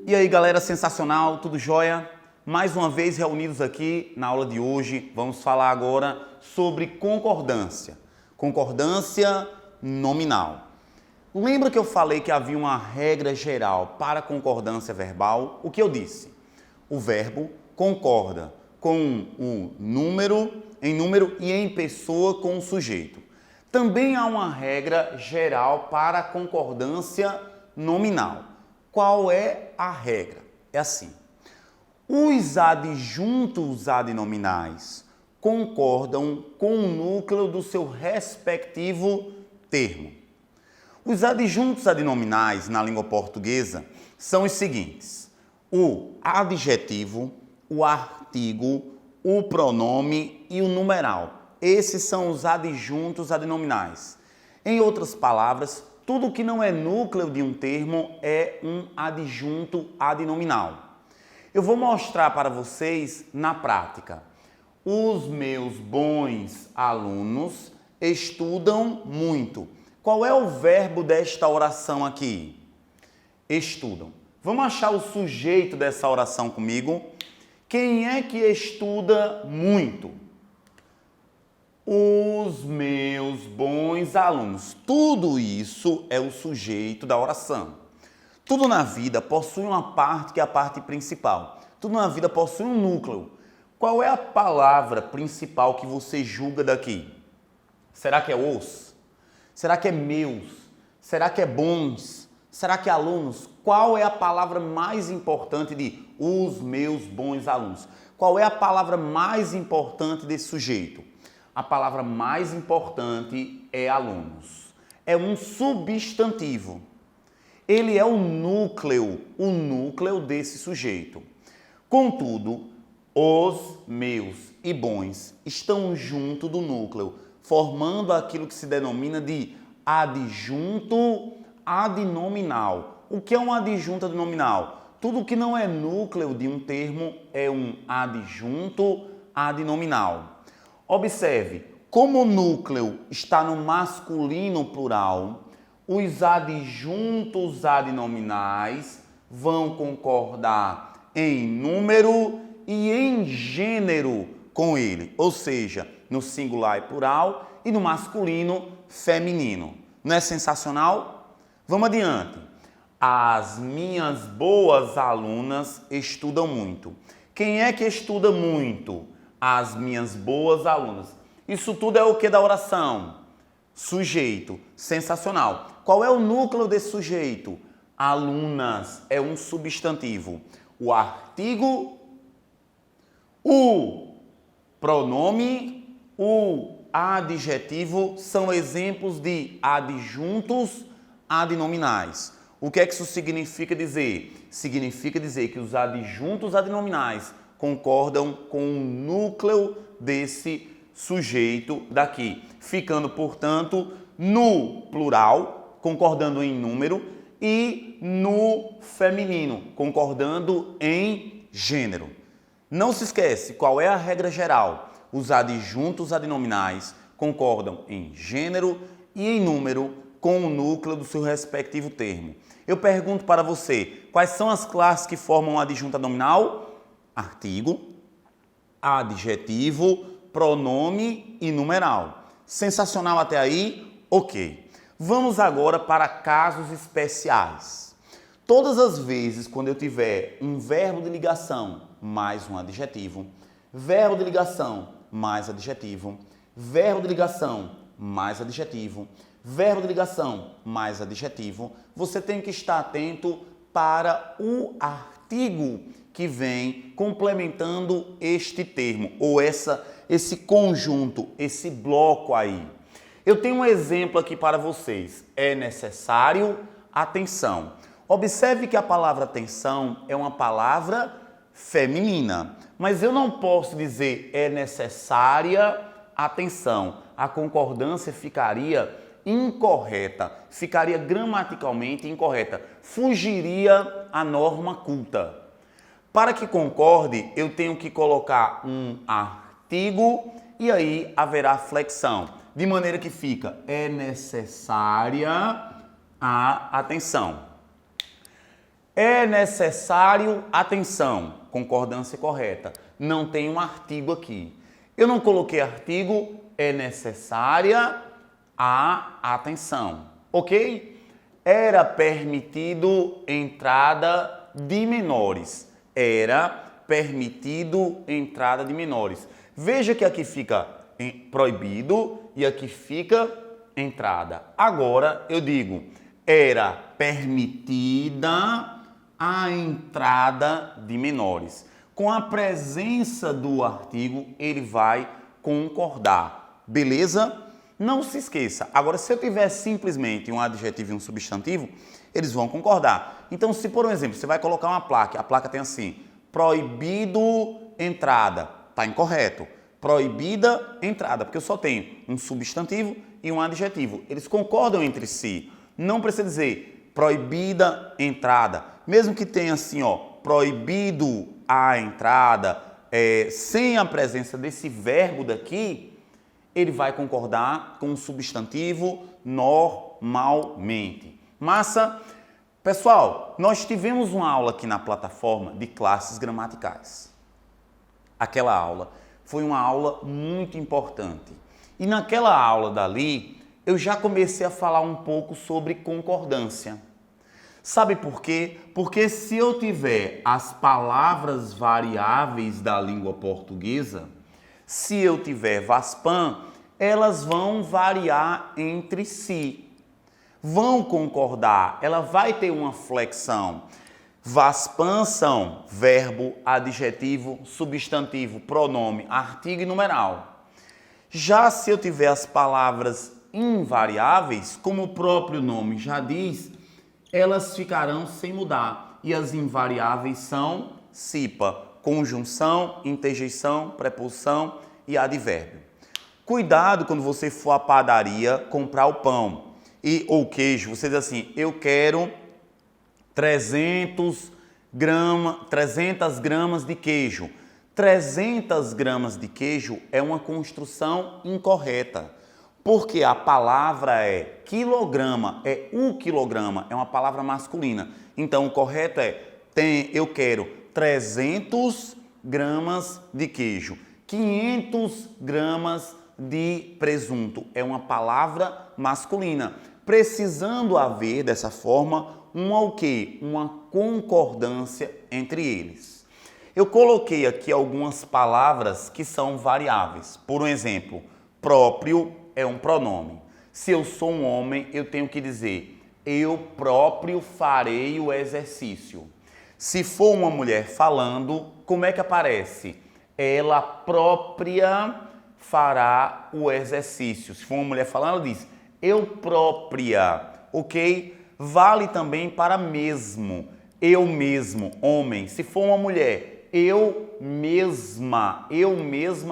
E aí galera, sensacional, tudo jóia? Mais uma vez reunidos aqui na aula de hoje, vamos falar agora sobre concordância. Concordância nominal. Lembra que eu falei que havia uma regra geral para concordância verbal? O que eu disse? O verbo concorda com o número, em número e em pessoa com o sujeito. Também há uma regra geral para a concordância nominal. Qual é a regra? É assim. Os adjuntos adnominais concordam com o núcleo do seu respectivo termo. Os adjuntos adnominais na língua portuguesa são os seguintes: o adjetivo, o artigo, o pronome e o numeral. Esses são os adjuntos adnominais. Em outras palavras, tudo que não é núcleo de um termo é um adjunto adnominal. Eu vou mostrar para vocês na prática. Os meus bons alunos estudam muito. Qual é o verbo desta oração aqui? Estudam. Vamos achar o sujeito dessa oração comigo? Quem é que estuda muito? Os meus bons alunos. Tudo isso é o sujeito da oração. Tudo na vida possui uma parte que é a parte principal. Tudo na vida possui um núcleo. Qual é a palavra principal que você julga daqui? Será que é os? Será que é meus? Será que é bons? Será que é alunos? Qual é a palavra mais importante de os meus bons alunos? Qual é a palavra mais importante desse sujeito? A palavra mais importante é alunos. É um substantivo. Ele é o núcleo desse sujeito. Contudo, os meus e bons estão junto do núcleo, formando aquilo que se denomina de adjunto adnominal. O que é um adjunto adnominal? Tudo que não é núcleo de um termo é um adjunto adnominal. Observe, como o núcleo está no masculino plural, os adjuntos adnominais vão concordar em número e em gênero com ele, ou seja, no singular e plural e no masculino feminino. Não é sensacional? Vamos adiante. As minhas boas alunas estudam muito. Quem é que estuda muito? As minhas boas alunas. Isso tudo é o que da oração? Sujeito. Sensacional. Qual é o núcleo desse sujeito? Alunas. É um substantivo. O artigo, o pronome, o adjetivo são exemplos de adjuntos adnominais. O que é que isso significa dizer? Significa dizer que os adjuntos adnominais concordam com o núcleo desse sujeito daqui, ficando, portanto, no plural, concordando em número, e no feminino, concordando em gênero. Não se esquece, qual é a regra geral? Os adjuntos adnominais concordam em gênero e em número com o núcleo do seu respectivo termo. Eu pergunto para você, quais são as classes que formam o adjunto adnominal? Artigo, adjetivo, pronome e numeral. Sensacional até aí? Ok. Vamos agora para casos especiais. Todas as vezes quando eu tiver um verbo de ligação mais um adjetivo, verbo de ligação mais adjetivo, verbo de ligação mais adjetivo, verbo de ligação mais adjetivo, você tem que estar atento para o artigo que vem complementando este termo, ou esse conjunto, esse bloco aí. Eu tenho um exemplo aqui para vocês. É necessário atenção. Observe que a palavra atenção é uma palavra feminina, mas eu não posso dizer é necessária atenção. A concordância ficaria incorreta, ficaria gramaticalmente incorreta, fugiria à norma culta. Para que concorde, eu tenho que colocar um artigo e aí haverá flexão. De maneira que fica, é necessária a atenção. É necessário, atenção, concordância correta. Não tem um artigo aqui. Eu não coloquei artigo, é necessária a atenção, ok? Era permitido entrada de menores. Era permitido entrada de menores. Veja que aqui fica proibido e aqui fica entrada. Agora eu digo, era permitida a entrada de menores. Com a presença do artigo, ele vai concordar. Beleza? Não se esqueça. Agora, se eu tiver simplesmente um adjetivo e um substantivo, eles vão concordar. Então, se por um exemplo, você vai colocar uma placa, a placa tem assim, proibido entrada, está incorreto. Proibida entrada, porque eu só tenho um substantivo e um adjetivo. Eles concordam entre si. Não precisa dizer proibida entrada. Mesmo que tenha assim, ó, proibido a entrada, sem a presença desse verbo daqui, ele vai concordar com o substantivo normalmente. Massa? Pessoal, nós tivemos uma aula aqui na plataforma de classes gramaticais. Aquela aula foi uma aula muito importante. E naquela aula dali, eu já comecei a falar um pouco sobre concordância. Sabe por quê? Porque se eu tiver as palavras variáveis da língua portuguesa, se eu tiver Vaspam, elas vão variar entre si. Vão concordar, ela vai ter uma flexão. Vaspam são verbo, adjetivo, substantivo, pronome, artigo e numeral. Já se eu tiver as palavras invariáveis, como o próprio nome já diz, elas ficarão sem mudar. E as invariáveis são SIPA, conjunção, interjeição, preposição e advérbio. Cuidado quando você for à padaria comprar o pão ou queijo. Você diz assim, eu quero 300 gramas de queijo. 300 gramas de queijo é uma construção incorreta. Porque a palavra é quilograma, é um quilograma, é uma palavra masculina. Então, o correto é, eu quero 300 gramas de queijo, 500 gramas de presunto. É uma palavra masculina. Precisando haver, dessa forma, o quê? Uma concordância entre eles. Eu coloquei aqui algumas palavras que são variáveis. Por um exemplo, próprio é um pronome. Se eu sou um homem, eu tenho que dizer, eu próprio farei o exercício. Se for uma mulher falando, como é que aparece? Ela própria fará o exercício. Se for uma mulher falando, ela diz, eu própria, ok? Vale também para mesmo. Eu mesmo, homem. Se for uma mulher, eu mesma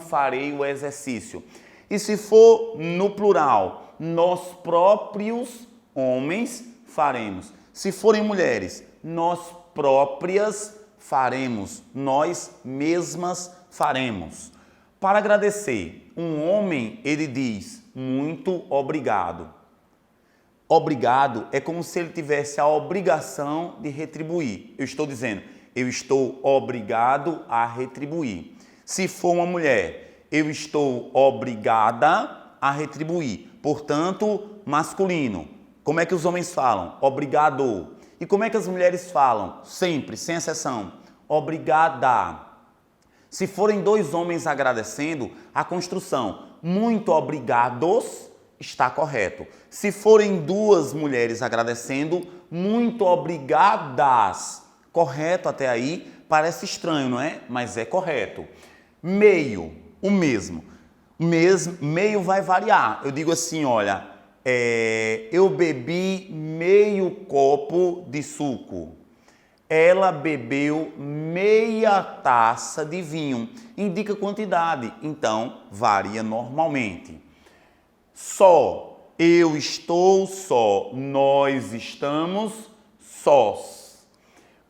farei o exercício. E se for no plural, nós próprios homens faremos. Se forem mulheres, nós próprias faremos. Nós mesmas faremos. Para agradecer, um homem, ele diz, muito obrigado. Obrigado é como se ele tivesse a obrigação de retribuir. Eu estou dizendo, eu estou obrigado a retribuir. Se for uma mulher, eu estou obrigada a retribuir. Portanto, masculino. Como é que os homens falam? Obrigado. E como é que as mulheres falam? Sempre, sem exceção. Obrigada. Se forem dois homens agradecendo, a construção muito obrigados está correto. Se forem duas mulheres agradecendo, muito obrigadas. Correto até aí? Parece estranho, não é? Mas é correto. Meio, o mesmo. Meio vai variar. Eu digo assim, olha, eu bebi meio copo de suco. Ela bebeu meia taça de vinho. Indica quantidade, então varia normalmente. Só, eu estou só, nós estamos sós.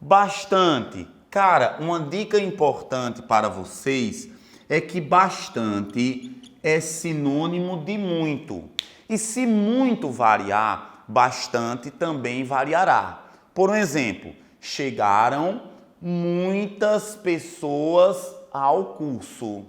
Bastante. Cara, uma dica importante para vocês é que bastante é sinônimo de muito. E se muito variar, bastante também variará. Por um exemplo, Chegaram muitas pessoas ao curso.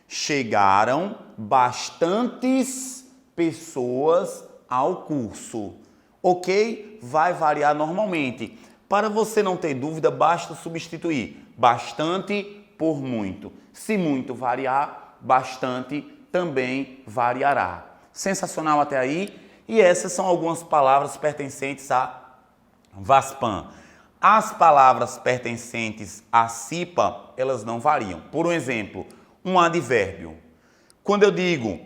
Chegaram bastantes pessoas ao curso. Ok? Vai variar normalmente. Para você não ter dúvida, basta substituir bastante por muito. Se muito variar, bastante também variará. Sensacional até aí? E essas são algumas palavras pertencentes a VASPAM. As palavras pertencentes a CIPA, elas não variam. Por um exemplo, um advérbio. Quando eu digo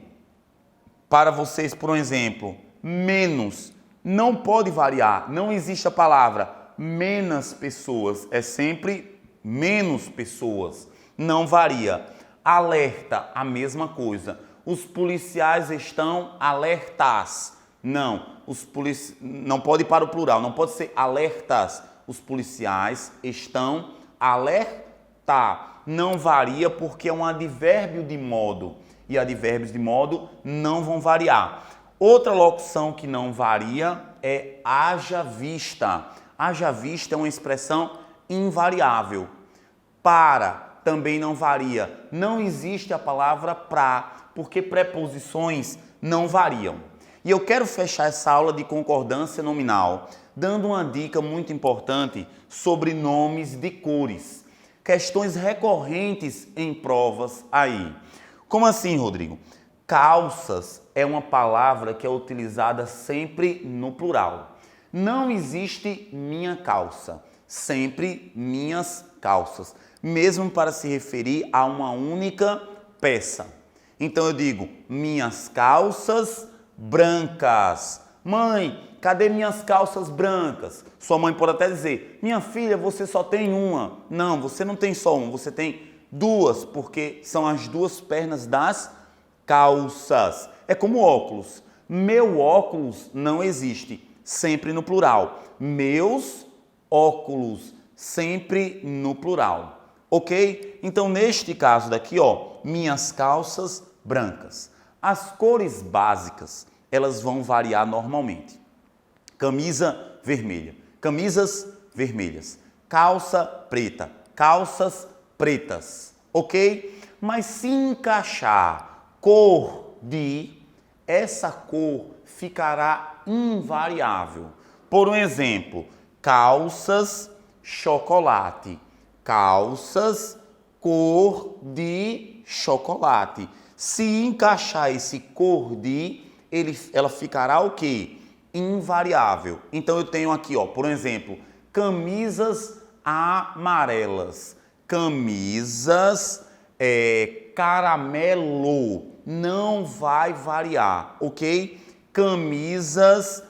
para vocês, por um exemplo, menos, não pode variar. Não existe a palavra menos pessoas. É sempre menos pessoas. Não varia. Alerta, a mesma coisa. Os policiais estão alertas. Não, não pode ir para o plural, não pode ser alertas. Os policiais estão alerta. Não varia porque é um advérbio de modo. E advérbios de modo não vão variar. Outra locução que não varia é haja vista. Haja vista é uma expressão invariável. Para também não varia. Não existe a palavra pra, porque preposições não variam. E eu quero fechar essa aula de concordância nominal dando uma dica muito importante sobre nomes de cores. Questões recorrentes em provas aí. Como assim, Rodrigo? Calças é uma palavra que é utilizada sempre no plural. Não existe minha calça, sempre minhas calças, mesmo para se referir a uma única peça. Então eu digo minhas calças brancas. Mãe, cadê minhas calças brancas? Sua mãe pode até dizer, minha filha, você só tem uma. Não, você não tem só uma, você tem duas, porque são as duas pernas das calças. É como óculos. Meu óculos não existe, sempre no plural. Meus óculos, sempre no plural. Ok? Então, neste caso daqui, ó, minhas calças brancas. As cores básicas, elas vão variar normalmente. Camisa vermelha, camisas vermelhas. Calça preta, calças pretas. Ok? Mas se encaixar cor de, essa cor ficará invariável. Por um exemplo, calças chocolate, calças cor de chocolate. Se encaixar esse cor de, ela ficará o quê? Invariável. Então eu tenho aqui, ó, por exemplo, camisas amarelas, camisas caramelo, não vai variar, ok? Camisas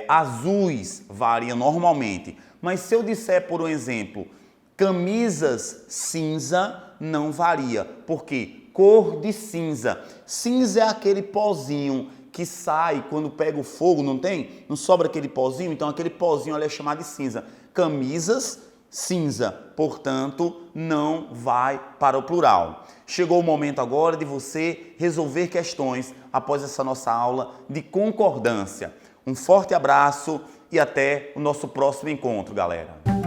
azuis variam normalmente. Mas se eu disser, por um exemplo, camisas cinza, não varia. Por quê? Cor de cinza. Cinza é aquele pozinho que sai quando pega o fogo, não tem? Não sobra aquele pozinho? Então aquele pozinho ali é chamado de cinza. Camisas cinza, portanto, não vai para o plural. Chegou o momento agora de você resolver questões após essa nossa aula de concordância. Um forte abraço e até o nosso próximo encontro, galera.